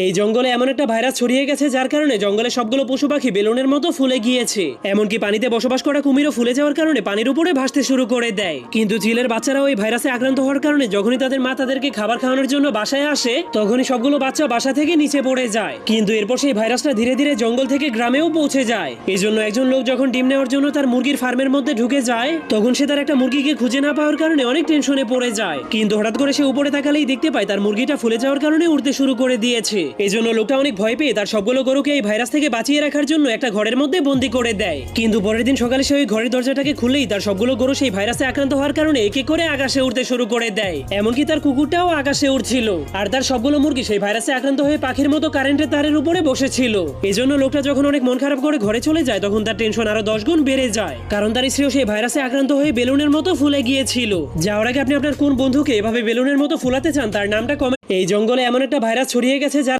এই জঙ্গলে এমন একটা ভাইরাস ছড়িয়ে গেছে যার কারণে জঙ্গলে সবগুলো পশু পাখি বেলুনের মতো ফুলে গিয়েছে। এমনকি পানিতে বসবাস করা কুমিরও ফুলে যাওয়ার কারণে পানির উপরে ভাসতে শুরু করে দেয়। কিন্তু চিলের বাচ্চারাও এই ভাইরাসে আক্রান্ত হওয়ার কারণে যখনই তাদের মা তাদেরকে খাবার খাওয়ানোর জন্য বাসায় আসে তখনই সবগুলো বাচ্চা বাসা থেকে নিচে পড়ে যায়। কিন্তু এরপর সেই ভাইরাসটা ধীরে ধীরে জঙ্গল থেকে গ্রামেও পৌঁছে যায়। এই জন্য একজন লোক যখন ডিম নেওয়ার জন্য তার মুরগির ফার্মের মধ্যে ঢুকে যায় তখন সে তার একটা মুরগিকে খুঁজে না পাওয়ার কারণে অনেক টেনশনে পড়ে যায়। কিন্তু হঠাৎ করে সে উপরে তাকালেই দেখতে পায় তার মুরগিটা ফুলে যাওয়ার কারণে উড়তে শুরু করে দিয়েছে। এই জন্য লোকটা অনেক ভয় পেয়ে তার সবগুলো গরুকে এই ভাইরাস থেকে বাঁচিয়ে রাখার জন্য একটা ঘরের মধ্যে বন্দি করে দেয়। কিন্তু পরের দিন সকালে সে ওই ঘরের দরজাটাকে খুললেই তার সবগুলো গরু সেই ভাইরাসে আক্রান্ত হওয়ার কারণে এক এক করে আকাশে উঠতে শুরু করে দেয়। এমনকি তার কুকুরটাও আকাশে উঠছিল। আর তার সবগুলো মুরগি সেই ভাইরাসে আক্রান্ত হয়ে পাখির মতো কারেন্টের তারের উপরে বসেছিল। এই জন্য লোকটা যখন অনেক মন খারাপ করে ঘরে চলে যায় তখন তার টেনশন আরো 10 গুণ বেড়ে যায়, কারণ তার স্ত্রীও সেই ভাইরাসে আক্রান্ত হয়ে বেলুনের মতো ফুলে গিয়েছিল। যাওয়ার আগে আপনি আপনার কোন বন্ধুকে এভাবে বেলুনের মতো ফুলাতে চান তার নামটা কমেন্ট। এই জঙ্গলে এমন একটা ভাইরাস ছড়িয়ে গেছে যার